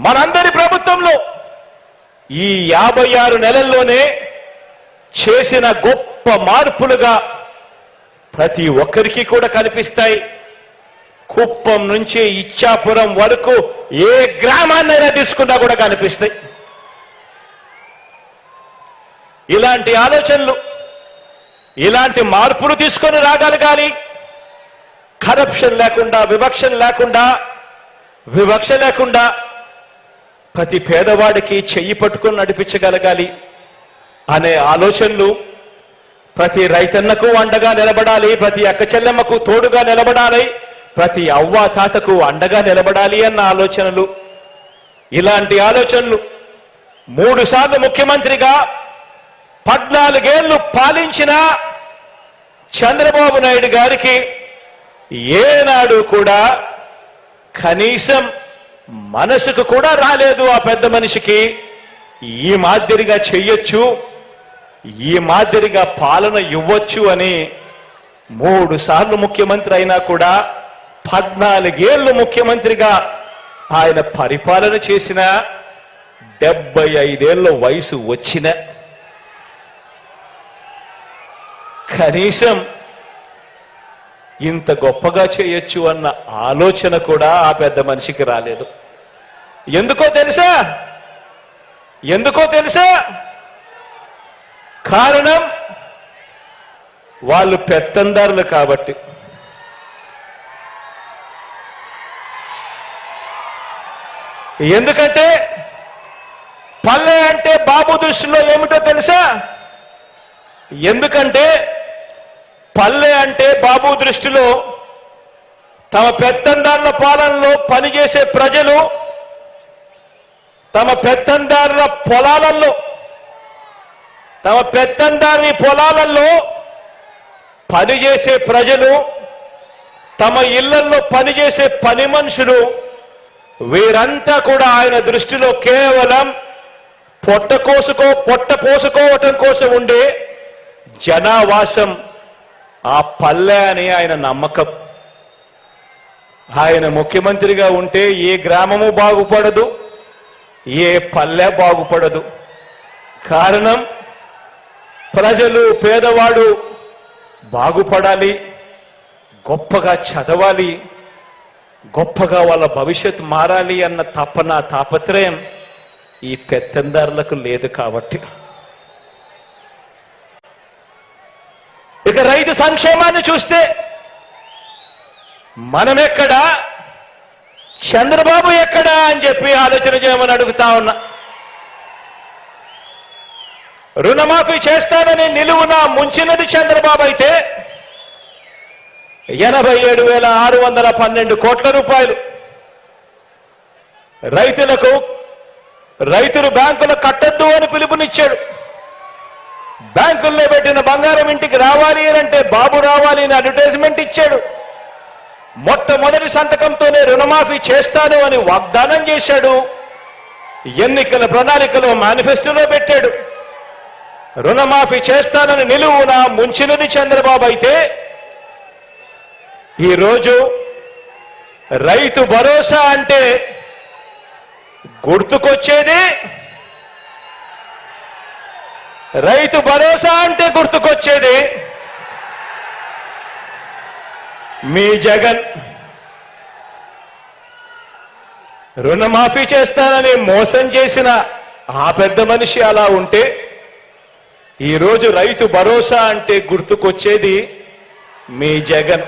మనందరి ప్రభుత్వంలో ఈ 56 నెలల్లోనే చేసిన గొప్ప మార్పులుగా ప్రతి ఒక్కరికి కూడా కనిపిస్తాయి. కుప్పం నుంచి ఇచ్చాపురం వరకు ఏ గ్రామాన్నైనా తీసుకున్నా కూడా కనిపిస్తాయి. ఇలాంటి ఆలోచనలు, ఇలాంటి మార్పులు తీసుకొని రాగలగాలి. కరప్షన్ లేకుండా, వివక్ష లేకుండా ప్రతి పేదవాడికి చెయ్యి పట్టుకొని నడిపించగలగాలి అనే ఆలోచనలు, ప్రతి రైతన్నకు అండగా నిలబడాలి, ప్రతి అక్క చెల్లెమ్మకు తోడుగా నిలబడాలి, ప్రతి అవ్వ తాతకు అండగా నిలబడాలి అన్న ఆలోచనలు. ఇలాంటి ఆలోచనలు 3 సార్లు ముఖ్యమంత్రిగా 14 ఏళ్లు పాలించిన చంద్రబాబు నాయుడు గారికి ఏనాడు కూడా కనీసం మనసుకు కూడా రాలేదు ఆ పెద్ద మనిషికి ఈ మాదిరిగా చెయ్యొచ్చు, ఈ మాదిరిగా పాలన ఇవ్వచ్చు అని. 3 సార్లు ముఖ్యమంత్రి అయినా కూడా 14 ఏళ్లు ముఖ్యమంత్రిగా ఆయన పరిపాలన చేసిన 75 ఏళ్ల వయసు వచ్చిన కనీసం ఇంత గొప్పగా చేయొచ్చు అన్న ఆలోచన కూడా ఆ పెద్ద మనిషికి రాలేదు. ఎందుకో తెలుసా? కారణం వాళ్ళు పెత్తందారులు కాబట్టి. ఎందుకంటే పల్లె అంటే బాబు దృష్టిలో ఏమిటో తెలుసా? ఎందుకంటే పల్లె అంటే బాబు దృష్టిలో తమ పెత్తందారుల పాలనలో పనిచేసే ప్రజలు, తమ పెత్తందారుల పొలాలలో పనిచేసే ప్రజలు, తమ ఇళ్లలో పనిచేసే పని మనుషులు, వీరంతా కూడా ఆయన దృష్టిలో కేవలం పొట్ట పోసుకోవటం కోసం ఉండే జనావాసం ఆ పల్లె అని ఆయన నమ్మకం. ఆయన ముఖ్యమంత్రిగా ఉంటే ఏ గ్రామము బాగుపడదు, ఏ పల్లె బాగుపడదు. కారణం ప్రజలు, పేదవాడు బాగుపడాలి, గొప్పగా చదవాలి, గొప్పగా వాళ్ళ భవిష్యత్తు మారాలి అన్న తాపత్రయం ఈ పెత్తందారులకు లేదు కాబట్టి. ఇక రైతు సంక్షేమాన్ని చూస్తే మనమెక్కడా, చంద్రబాబు ఎక్కడా అని చెప్పి ఆలోచన చేయమని అడుగుతా ఉన్నా. రుణమాఫీ చేస్తానని నిలువున ముంచినది చంద్రబాబు అయితే 87,612 కోట్ల రూపాయలు రైతులు బ్యాంకులు కట్టద్దు అని పిలుపునిచ్చాడు. బ్యాంకుల్లో పెట్టిన బంగారం ఇంటికి రావాలి అంటే బాబు రావాలి అని అడ్వర్టైజ్మెంట్ ఇచ్చాడు. మొట్టమొదటి సంతకంతోనే రుణమాఫీ చేస్తాను అని వాగ్దానం చేశాడు. ఎన్నికల ప్రణాళికలో మేనిఫెస్టోలో పెట్టాడు. రుణమాఫీ చేస్తానని నిలువున ముంచినది చంద్రబాబు అయితే ఈరోజు రైతు భరోసా అంటే గుర్తుకొచ్చేది మీ జగన్. రుణమాఫీ చేస్తానని మోసం చేసిన ఆ పెద్ద మనిషి అలా ఉంటే ఈరోజు రైతు భరోసా అంటే గుర్తుకొచ్చేది మీ జగన్.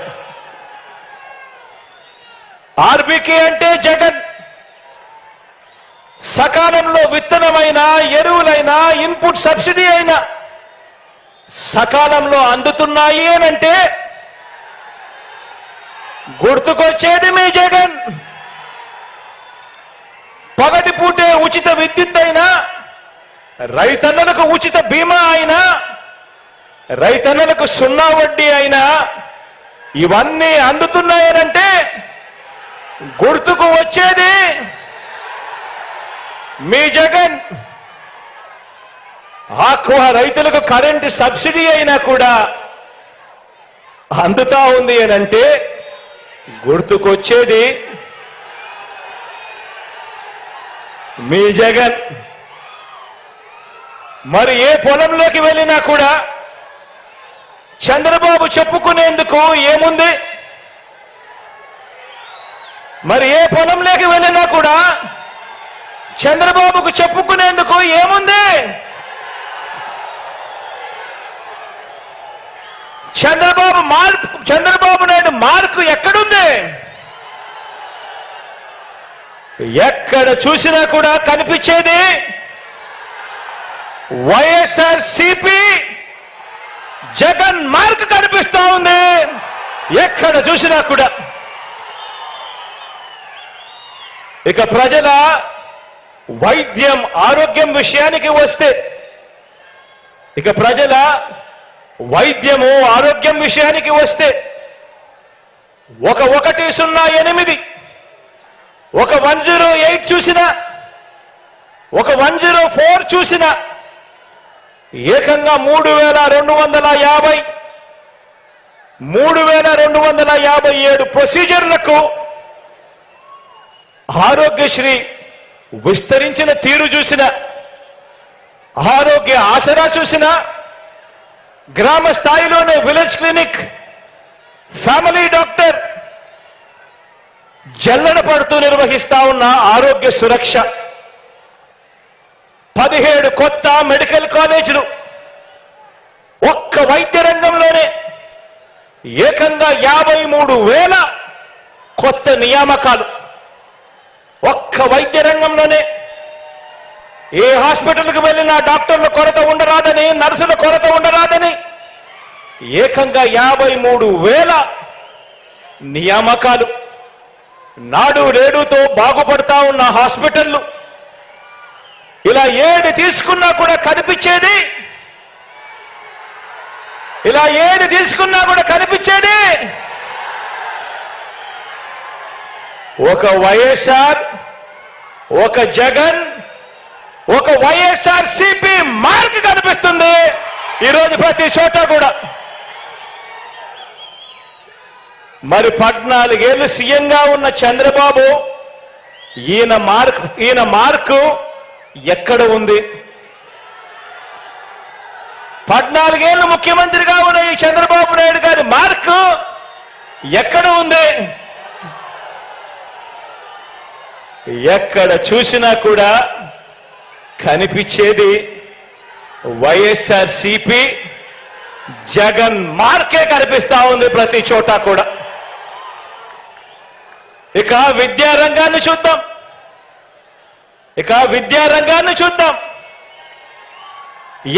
ఆర్బీకే అంటే జగన్. సకాలంలో విత్తనమైనా, ఎరువులైనా, ఇన్పుట్ సబ్సిడీ అయినా సకాలంలో అందుతున్నాయి అనంటే గుర్తుకొచ్చేది మీ జగన్. పగటిపూటే ఉచిత విద్యుత్ అయినా, రైతన్నలకు ఉచిత బీమా అయినా, రైతన్నలకు 0 వడ్డీ అయినా ఇవన్నీ అందుతున్నాయనంటే గుర్తుకు వచ్చేది మీ జగన్. ఆక్వా రైతులకు కరెంటు సబ్సిడీ అయినా కూడా అందుతా ఉంది అనంటే గుర్తుకొచ్చేది మీ జగన్ మరి ఏ పొలంలోకి వెళ్ళినా కూడా చంద్రబాబు చెప్పుకునేందుకు ఏముంది? మరి ఏ పొలంలోకి వెళ్ళినా కూడా చంద్రబాబుకు చెప్పుకునేందుకు ఏముంది? చంద్రబాబు నాయుడు మార్కు ఎక్కడుంది? ఎక్కడ చూసినా కూడా కనిపించేది వైఎస్ఆర్సీపీ జగన్ మార్క్ కనిపిస్తా ఉంది. ఎక్కడ చూసినా కూడా. ఇక ప్రజల వైద్యం ఆరోగ్యం విషయానికి వస్తే, ఇక ప్రజల వైద్యము ఆరోగ్యం విషయానికి వస్తే 108 ఒక 108 చూసినా, ఒక 104 చూసినా ఏకంగా 3257 ప్రొసీజర్లకు ఆరోగ్యశ్రీ విస్తరించిన తీరు చూసిన, ఆరోగ్య ఆసరా చూసిన, గ్రామ స్థాయిలోనే విలేజ్ క్లినిక్, ఫ్యామిలీ డాక్టర్ జల్లెడ పడుతూ నిర్వహిస్తా ఉన్న ఆరోగ్య సురక్ష, 17 కొత్త మెడికల్ కాలేజీలు, ఒక్క వైద్య రంగంలోనే ఏకంగా 53,000 కొత్త నియామకాలు. ఒక్క వైద్య రంగంలోనే ఏ హాస్పిటల్కి వెళ్ళినా డాక్టర్ల కొరత ఉండరాదని, నర్సుల కొరత ఉండరాదని ఏకంగా 53,000 నియామకాలు. నాడు నేడుతో బాగుపడతా ఉన్న హాస్పిటళ్లు, ఇలా ఏది తీసుకున్నా కూడా కనిపించేది, ఇలా ఏది తీసుకున్నా కూడా కనిపించేది ఒక వైఎస్ఆర్, ఒక జగన్, ఒక వైఎస్ఆర్సీపీ మార్క్ కనిపిస్తుంది ఈరోజు ప్రతి చోట కూడా. మరి 14 ఏళ్ళు సీఎంగా ఉన్న చంద్రబాబు ఈయన మార్కు ఎక్కడ ఉంది? 14 ఏళ్ళు ముఖ్యమంత్రిగా ఉన్న ఈ చంద్రబాబు నాయుడు గారి మార్కు ఎక్కడ ఉంది? ఎక్కడ చూసినా కూడా కనిపించేది వైఎస్ఆర్సీపీ జగన్ మార్కే కనిపిస్తా ఉంది ప్రతి చోట కూడా. ఇక విద్యారంగాన్ని చూద్దాం.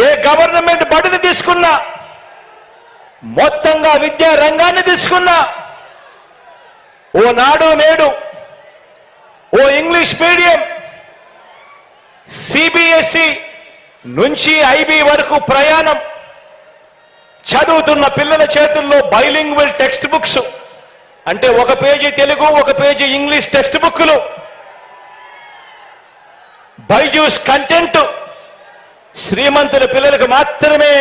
ఏ గవర్నమెంట్ బడిని తీసుకున్నా, మొత్తంగా విద్యా రంగాన్ని తీసుకున్నా, ఓ నాడు నేడు, ఓ ఇంగ్లీష్ మీడియం, సిబిఎస్ఈ నుంచి ఐబీ వరకు ప్రయాణం, చదువుతున్న పిల్లల చేతుల్లో బైలింగ్వల్ టెక్స్ట్ బుక్స్, అంటే ఒక పేజీ తెలుగు, ఒక పేజీ ఇంగ్లీష్ టెక్స్ట్ బుక్లు, బైజూస్ కంటెంట్ శ్రీమంతుల పిల్లలకు మాత్రమే